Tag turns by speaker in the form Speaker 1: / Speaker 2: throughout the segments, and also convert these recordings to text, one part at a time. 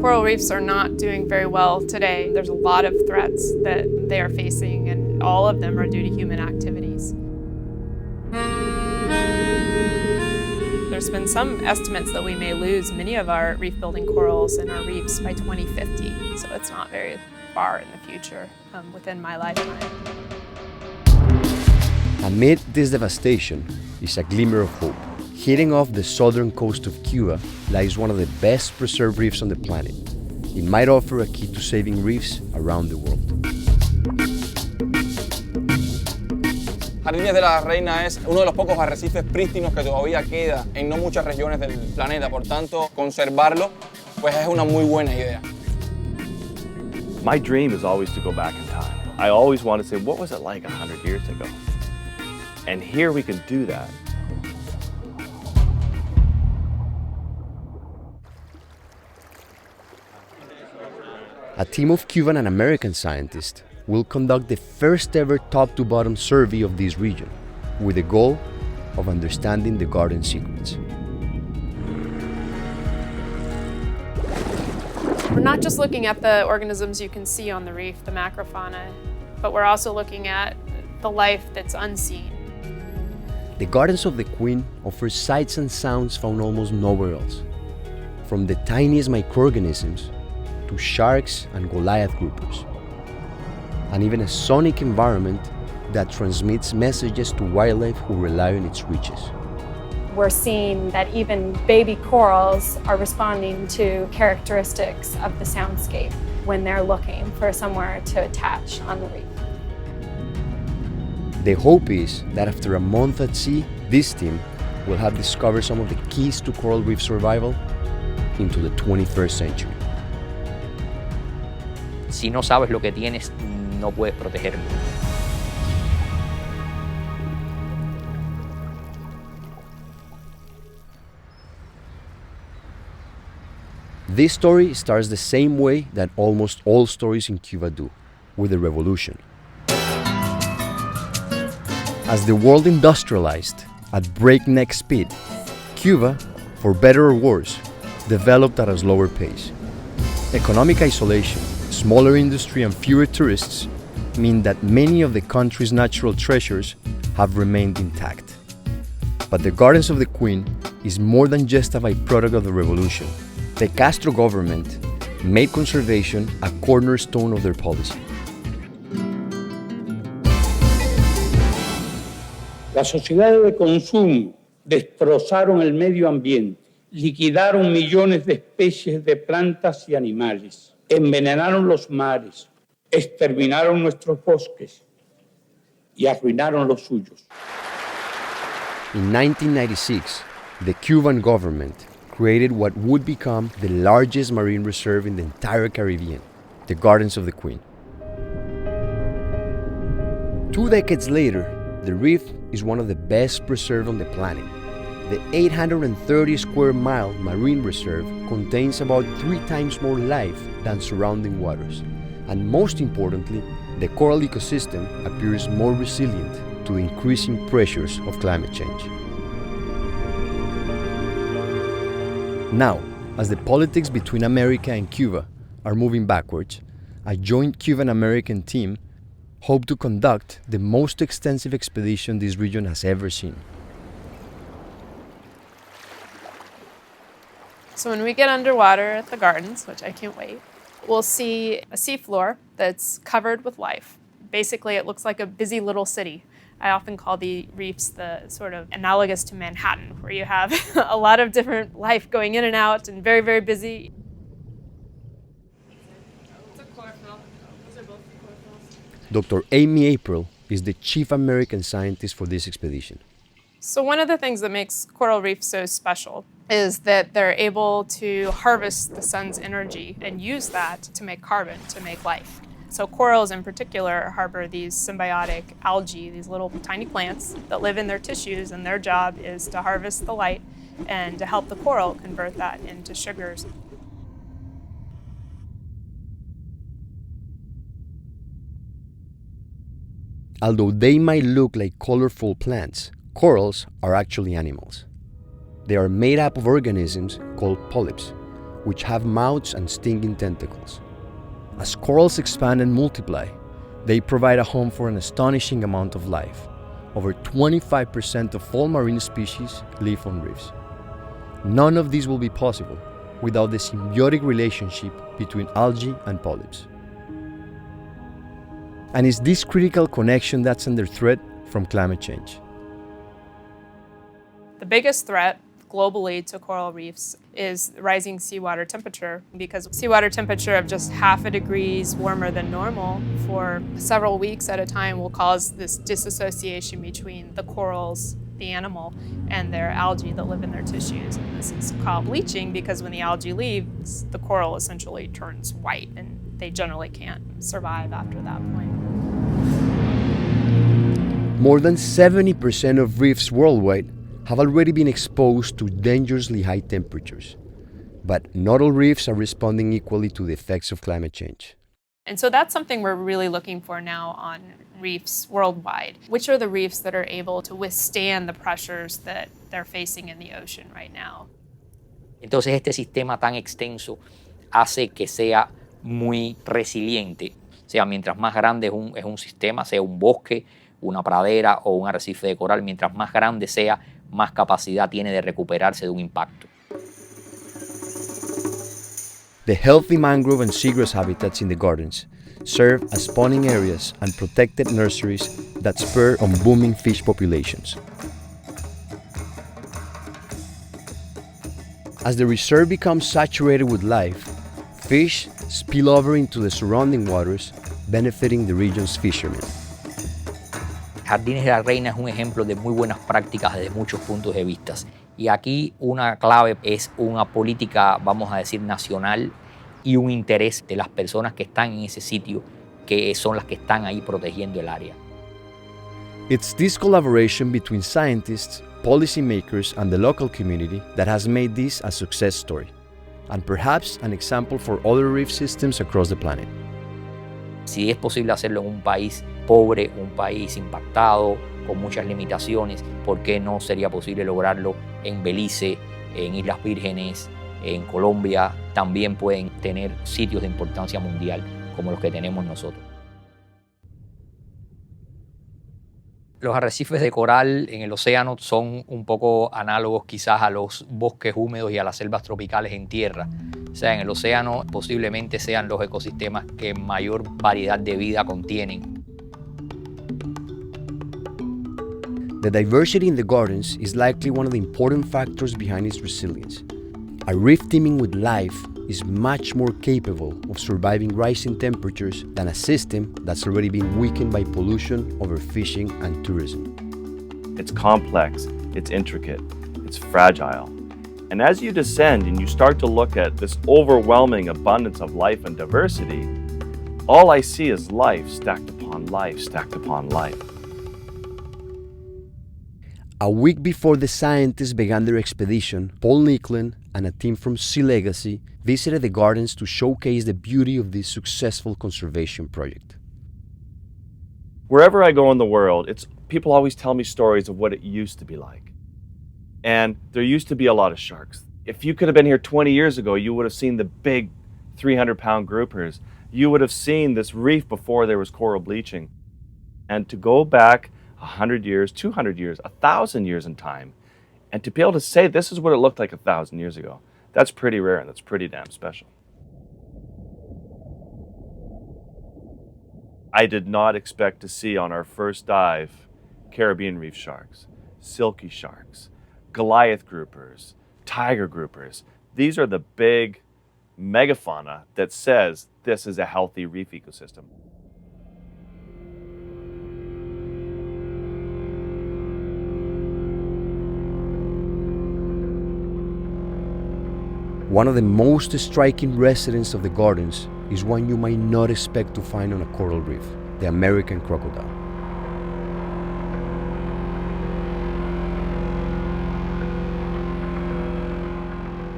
Speaker 1: Coral reefs are not doing very well today. There's a lot of threats that they are facing, and all of them are due to human activities. There's been some estimates that we may lose many of our reef-building corals and our reefs by 2050, so it's not very far in the future within my lifetime.
Speaker 2: Amid this devastation is a glimmer of hope. Heading off the southern coast of Cuba lies one of the best preserved reefs on the planet. It might offer a key to saving reefs around the world.
Speaker 3: Jardines de la Reina es uno de los pocos arrecifes prístinos que todavía queda en no muchas regiones del planeta. Por tanto, conservarlo pues es una muy buena idea.
Speaker 4: My dream is always to go back in time. I always want to say, what was it like 100 years ago? And here we can do that.
Speaker 2: A team of Cuban and American scientists will conduct the first ever top-to-bottom survey of this region, with the goal of understanding the garden secrets.
Speaker 1: We're not just looking at the organisms you can see on the reef, the macrofauna, but we're also looking at the life that's unseen.
Speaker 2: The Gardens of the Queen offer sights and sounds found almost nowhere else, from the tiniest microorganisms to sharks and Goliath groupers, and even a sonic environment that transmits messages to wildlife who rely on its reaches.
Speaker 5: We're seeing that even baby corals are responding to characteristics of the soundscape when they're looking for somewhere to attach on the reef.
Speaker 2: The hope is that after a month at sea, this team will have discovered some of the keys to coral reef survival into the 21st century.
Speaker 6: Si no sabes lo que tienes, no puedes protegerlo.
Speaker 2: This story starts the same way that almost all stories in Cuba do, with the revolution. As the world industrialized at breakneck speed, Cuba, for better or worse, developed at a slower pace. Economic isolation, smaller industry and fewer tourists mean that many of the country's natural treasures have remained intact. But the Gardens of the Queen is more than just a byproduct of the revolution. The Castro government made conservation a cornerstone of their policy.
Speaker 7: Las sociedades de consumo destrozaron el medio ambiente, liquidaron millones de especies de plantas y animales, envenenaron los mares, exterminaron nuestros bosques y arruinaron los suyos.
Speaker 2: In 1996, the Cuban government created what would become the largest marine reserve in the entire Caribbean, the Gardens of the Queen. 2 decades later, the reef is one of the best preserved on the planet. The 830 square mile marine reserve contains about 3 times more life than surrounding waters. And most importantly, the coral ecosystem appears more resilient to the increasing pressures of climate change. Now, as the politics between America and Cuba are moving backwards, a joint Cuban-American team hope to conduct the most extensive expedition this region has ever seen.
Speaker 1: So when we get underwater at the gardens, which I can't wait, we'll see a seafloor that's covered with life. Basically, it looks like a busy little city. I often call the reefs the sort of analogous to Manhattan, where you have a lot of different life going in and out and very, very busy.
Speaker 2: Dr. Amy April is the chief American scientist for this expedition.
Speaker 1: So one of the things that makes coral reefs so special is that they're able to harvest the sun's energy and use that to make carbon, to make life. So corals in particular harbor these symbiotic algae, these little tiny plants that live in their tissues, and their job is to harvest the light and to help the coral convert that into sugars.
Speaker 2: Although they might look like colorful plants, corals are actually animals. They are made up of organisms called polyps, which have mouths and stinging tentacles. As corals expand and multiply, they provide a home for an astonishing amount of life. Over 25% of all marine species live on reefs. None of this will be possible without the symbiotic relationship between algae and polyps. And it's this critical connection that's under threat from climate change.
Speaker 1: The biggest threat globally to coral reefs is rising seawater temperature, because seawater temperature of just half a degree warmer than normal for several weeks at a time will cause this disassociation between the corals, the animal, and their algae that live in their tissues. And this is called bleaching, because when the algae leaves, the coral essentially turns white and they generally can't survive after that point.
Speaker 2: More than 70% of reefs worldwide have already been exposed to dangerously high temperatures. But not all reefs are responding equally to the effects of climate change.
Speaker 1: And so that's something we're really looking for now on reefs worldwide. Which are the reefs that are able to withstand the pressures that they're facing in the ocean right now?
Speaker 6: Entonces este sistema tan extenso hace que sea muy resiliente. O sea, mientras más grande es un sistema, sea un bosque, una pradera o un arrecife de coral, mientras más grande sea, más capacidad tiene de recuperarse de un impacto.
Speaker 2: The healthy mangrove and seagrass habitats in the gardens serve as spawning areas and protected nurseries that spur on booming fish populations. As the reserve becomes saturated with life, fish spill over into the surrounding waters, benefiting the region's fishermen.
Speaker 6: Jardines de la Reina es un ejemplo de muy buenas prácticas desde muchos puntos de vista. Y aquí una clave es una política, vamos a decir, nacional y un interés de las personas que están en ese sitio, que son las que están ahí protegiendo el área.
Speaker 2: It's this collaboration between scientists, policymakers, and the local community that has made this a success story, and perhaps an example for other reef systems across the planet.
Speaker 6: Si es posible hacerlo en un país pobre, un país impactado, con muchas limitaciones, ¿por qué no sería posible lograrlo en Belice, en Islas Vírgenes, en Colombia? También pueden tener sitios de importancia mundial como los que tenemos nosotros. Los arrecifes de coral en el océano son un poco análogos quizás a los bosques húmedos y a las selvas tropicales en tierra. O sea, en el océano posiblemente sean los ecosistemas que mayor variedad de vida contienen.
Speaker 2: The diversity in the gardens is likely one of the important factors behind its resilience. A reef teeming with life is much more capable of surviving rising temperatures than a system that's already been weakened by pollution, overfishing, and tourism.
Speaker 4: It's complex, it's intricate, it's fragile. And as you descend and you start to look at this overwhelming abundance of life and diversity, all I see is life stacked upon life, stacked upon life.
Speaker 2: A week before the scientists began their expedition, Paul Nicklin and a team from Sea Legacy visited the gardens to showcase the beauty of this successful conservation project.
Speaker 4: Wherever I go in the world, people always tell me stories of what it used to be like. And there used to be a lot of sharks. If you could have been here 20 years ago, you would have seen the big 300-pound groupers. You would have seen this reef before there was coral bleaching. And to go back 100 years, 200 years, 1,000 years in time, and to be able to say this is what it looked like 1,000 years ago, that's pretty rare and that's pretty damn special. I did not expect to see on our first dive Caribbean reef sharks, silky sharks, Goliath groupers, tiger groupers. These are the big megafauna that says this is a healthy reef ecosystem.
Speaker 2: One of the most striking residents of the gardens is one you might not expect to find on a coral reef, the American crocodile.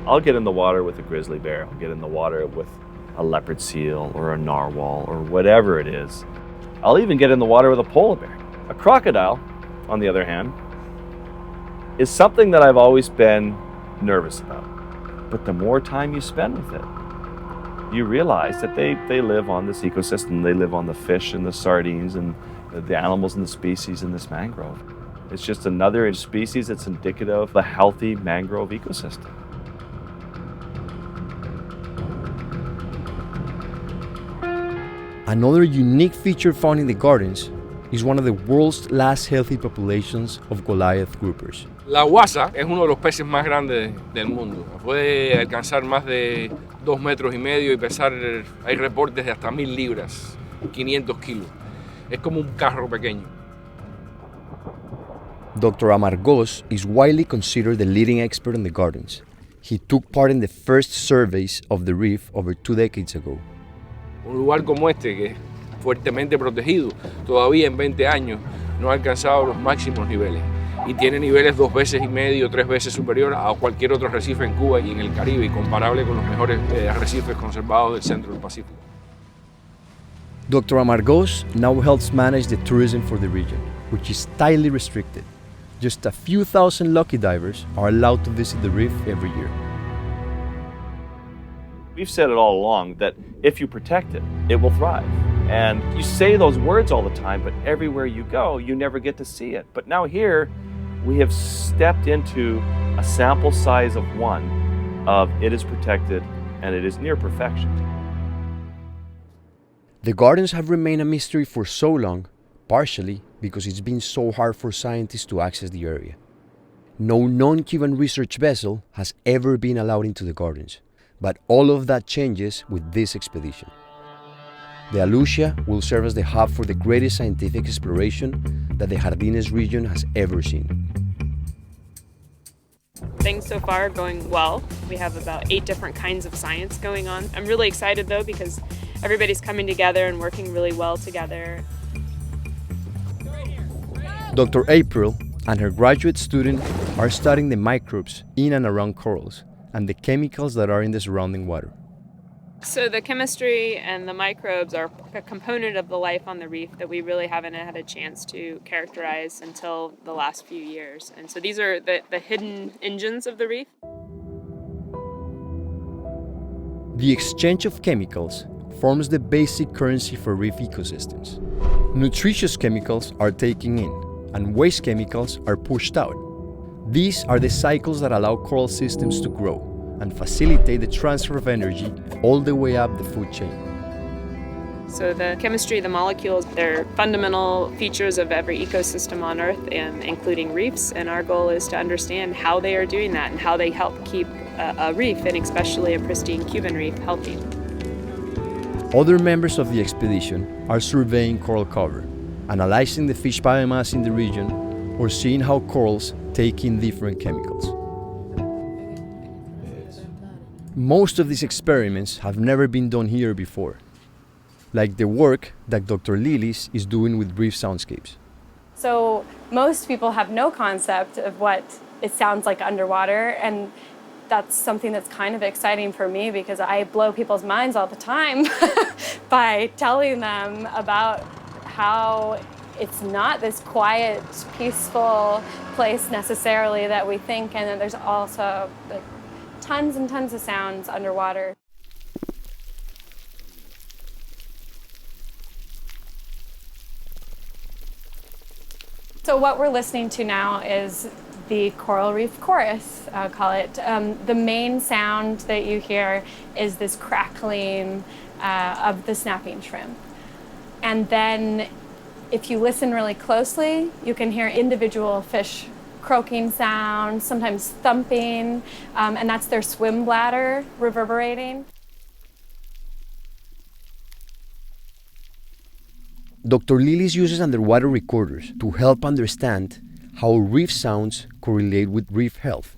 Speaker 4: I'll get in the water with a grizzly bear, I'll get in the water with a leopard seal or a narwhal or whatever it is. I'll even get in the water with a polar bear. A crocodile, on the other hand, is something that I've always been nervous about. But the more time you spend with it, you realize that they live on this ecosystem. They live on the fish and the sardines and the animals and the species in this mangrove. It's just another species that's indicative of a healthy mangrove ecosystem.
Speaker 2: Another unique feature found in the gardens is one of the world's last healthy populations of Goliath groupers.
Speaker 8: La guasa es uno de los peces más grandes del mundo. Puede alcanzar más de 2,5 metros y pesar, hay reportes de hasta 1,000 libras, 500 kilos. Es como un carro pequeño.
Speaker 2: Dr. Amargós is widely considered the leading expert in the gardens. He took part in the first surveys of the reef over 2 decades ago.
Speaker 8: Un lugar como este, que es fuertemente protegido, todavía en 20 años no ha alcanzado los máximos niveles. Y tiene niveles 2,5 veces, 3 veces superior a cualquier otro arrecife en Cuba y en el Caribe, y comparable con los mejores arrecifes conservados del centro del Pacífico.
Speaker 2: Dr. Amargós now helps manage the tourism for the region, which is tightly restricted. Just a few thousand lucky divers are allowed to visit the reef every year.
Speaker 4: We've said it all along that if you protect it, it will thrive. And you say those words all the time, but everywhere you go, you never get to see it. But now here, we have stepped into a sample size of 1 of it is protected and it is near perfection.
Speaker 2: The gardens have remained a mystery for so long, partially because it's been so hard for scientists to access the area. No non-Cuban research vessel has ever been allowed into the gardens, but all of that changes with this expedition. The Alucia will serve as the hub for the greatest scientific exploration that the Jardines region has ever seen.
Speaker 1: Things so far are going well. We have about 8 different kinds of science going on. I'm really excited though because everybody's coming together and working really well together.
Speaker 2: Dr. April and her graduate student are studying the microbes in and around corals and the chemicals that are in the surrounding water.
Speaker 1: So the chemistry and the microbes are a component of the life on the reef that we really haven't had a chance to characterize until the last few years. And so these are the hidden engines of the reef.
Speaker 2: The exchange of chemicals forms the basic currency for reef ecosystems. Nutritious chemicals are taken in, and waste chemicals are pushed out. These are the cycles that allow coral systems to grow and facilitate the transfer of energy all the way up the food chain.
Speaker 1: So the chemistry, the molecules, they're fundamental features of every ecosystem on Earth, including reefs, and our goal is to understand how they are doing that and how they help keep a reef, and especially a pristine Cuban reef, healthy.
Speaker 2: Other members of the expedition are surveying coral cover, analyzing the fish biomass in the region, or seeing how corals take in different chemicals. Most of these experiments have never been done here before, like the work that Dr. Lilis is doing with reef soundscapes.
Speaker 5: So most people have no concept of what it sounds like underwater, and that's something that's kind of exciting for me because I blow people's minds all the time by telling them about how it's not this quiet, peaceful place necessarily that we think, and then there's also tons and tons of sounds underwater. So what we're listening to now is the coral reef chorus, I'll call it. The main sound that you hear is this crackling of the snapping shrimp. And then if you listen really closely, you can hear individual fish croaking sounds, sometimes thumping, and that's their swim bladder reverberating.
Speaker 2: Dr. Lilis uses underwater recorders to help understand how reef sounds correlate with reef health.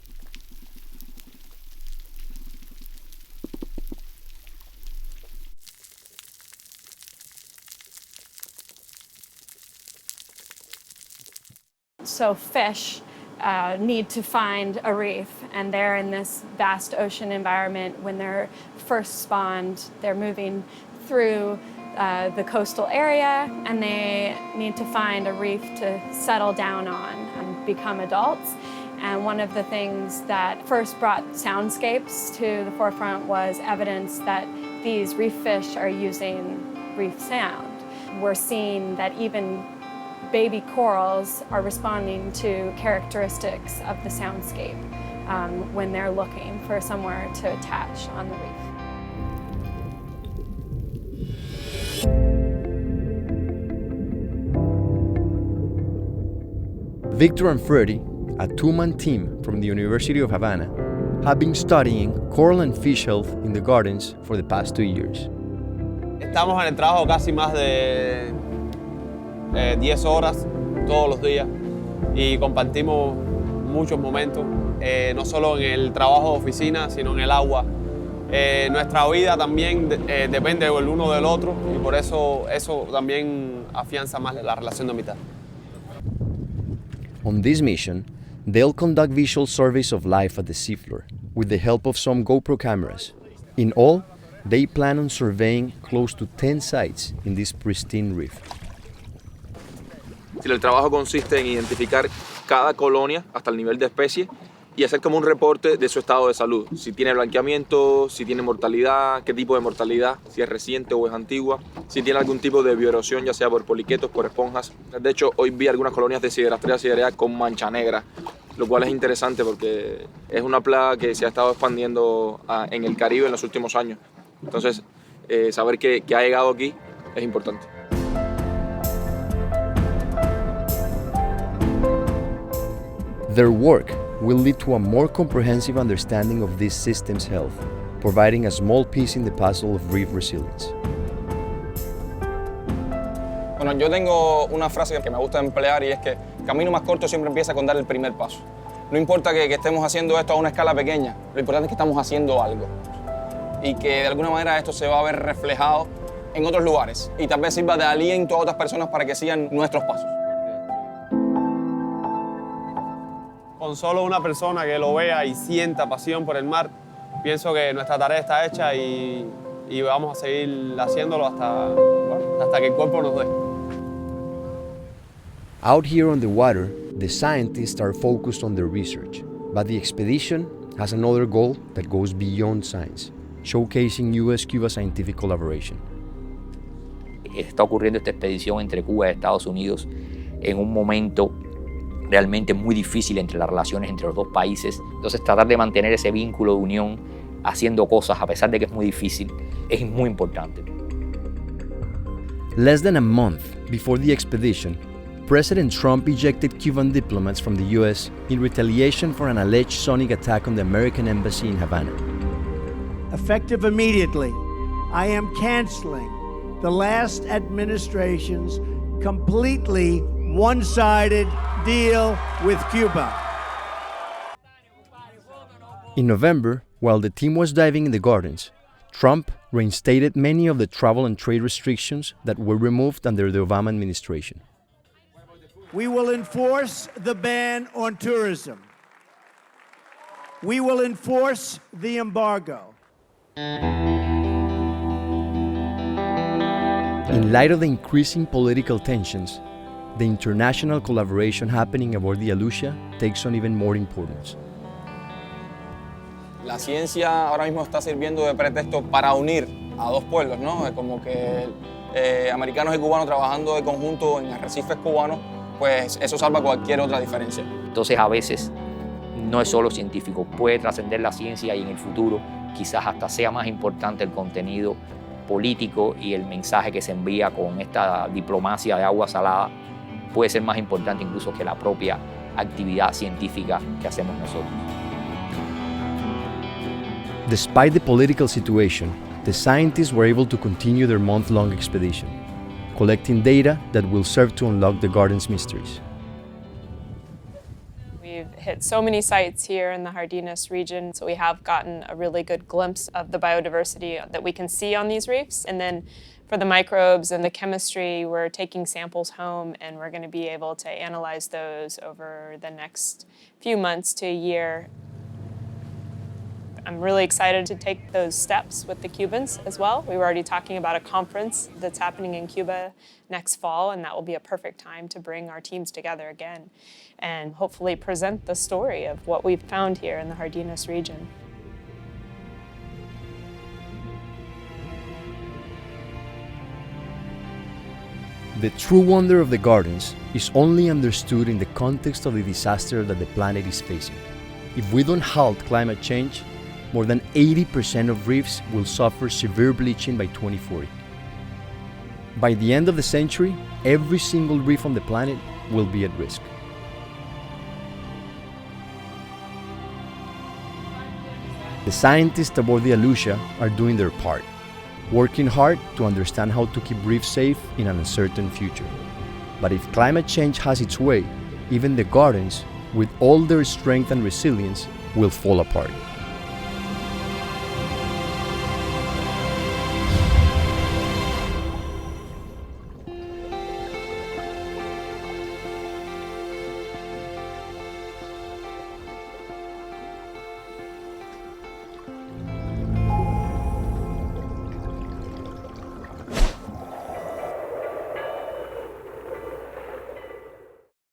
Speaker 5: So fish need to find a reef, and they're in this vast ocean environment. When they're first spawned, they're moving through the coastal area, and they need to find a reef to settle down on and become adults. And one of the things that first brought soundscapes to the forefront was evidence that these reef fish are using reef sound. We're seeing that even baby corals are responding to characteristics of the soundscape when they're looking for somewhere to attach on the reef.
Speaker 2: Victor and Freddie, a two-man team from the University of Havana, have been studying coral and fish health in the gardens for the past 2 years.
Speaker 9: Estamos en el trabajo casi más de 10 horas todos los días y compartimos muchos momentos, no solo en el trabajo de oficina, sino en el agua. Nuestra vida también depende el uno del otro y por eso también afianza más la relación de amistad.
Speaker 2: On this mission, they'll conduct visual surveys of life at the seafloor with the help of some GoPro cameras. In all, they plan on surveying close to 10 sites in this pristine reef.
Speaker 3: El trabajo consiste en identificar cada colonia hasta el nivel de especie y hacer como un reporte de su estado de salud. Si tiene blanqueamiento, si tiene mortalidad, qué tipo de mortalidad, si es reciente o es antigua, si tiene algún tipo de bioerosión, ya sea por poliquetos, por esponjas. De hecho, hoy vi algunas colonias de Siderastrea siderea con mancha negra, lo cual es interesante porque es una plaga que se ha estado expandiendo en el Caribe en los últimos años. Entonces, saber que ha llegado aquí es importante.
Speaker 2: Their work will lead to a more comprehensive understanding of this system's health, providing a small piece in the puzzle of reef resilience.
Speaker 3: Bueno, yo tengo una frase que me gusta emplear y es que el camino más corto siempre empieza con dar el primer paso. No importa que estemos haciendo esto a una escala pequeña, lo importante es que estamos haciendo algo y que de alguna manera esto se va a ver reflejado en otros lugares y tal vez sirva de aliento a otras personas para que sigan nuestros pasos.
Speaker 9: Con solo una persona que lo vea y sienta pasión por el mar, pienso que nuestra tarea está hecha y vamos a seguir haciéndolo hasta que el cuerpo nos dé.
Speaker 2: Out here on the water, the scientists are focused on their research, but the expedition has another goal that goes beyond science, showcasing U.S.-Cuba scientific collaboration.
Speaker 6: Está ocurriendo esta expedición entre Cuba y Estados Unidos en un momento realmente muy difícil entre las relaciones entre los dos países. Entonces tratar de mantener ese vínculo de unión haciendo cosas a pesar de que es muy difícil es muy importante.
Speaker 2: Less than a month before the expedition, President Trump ejected Cuban diplomats from the U.S. in retaliation for an alleged sonic attack on the American embassy in Havana.
Speaker 10: Effective immediately, I am canceling the last administration's completely one-sided deal with Cuba.
Speaker 2: In November, while the team was diving in the gardens, Trump reinstated many of the travel and trade restrictions that were removed under the Obama administration.
Speaker 10: We will enforce the ban on tourism. We will enforce the embargo.
Speaker 2: In light of the increasing political tensions, the international collaboration happening aboard the Alucia takes on even more importance.
Speaker 3: La ciencia ahora mismo está sirviendo de pretexto para unir a dos pueblos, ¿no? Como que americanos y cubanos trabajando de conjunto en arrecifes cubanos, pues eso salva cualquier otra diferencia.
Speaker 6: Entonces a veces no es solo científico, puede trascender la ciencia y en el futuro quizás hasta sea más importante el contenido político y el mensaje que se envía con esta diplomacia de agua salada puede ser más importante incluso que la propia actividad científica que hacemos nosotros.
Speaker 2: Despite the political situation, the scientists were able to continue their month-long expedition, collecting data that will serve to unlock the garden's mysteries.
Speaker 1: We've hit so many sites here in the Jardines region, so we have gotten a really good glimpse of the biodiversity that we can see on these reefs. And then for the microbes and the chemistry, we're taking samples home and we're going to be able to analyze those over the next few months to a year. I'm really excited to take those steps with the Cubans as well. We were already talking about a conference that's happening in Cuba next fall, and that will be a perfect time to bring our teams together again and hopefully present the story of what we've found here in the Jardines region.
Speaker 2: The true wonder of the gardens is only understood in the context of the disaster that the planet is facing. If we don't halt climate change, more than 80% of reefs will suffer severe bleaching by 2040. By the end of the century, every single reef on the planet will be at risk. The scientists aboard the Alucia are doing their part, working hard to understand how to keep reefs safe in an uncertain future. But if climate change has its way, even the gardens, with all their strength and resilience, will fall apart.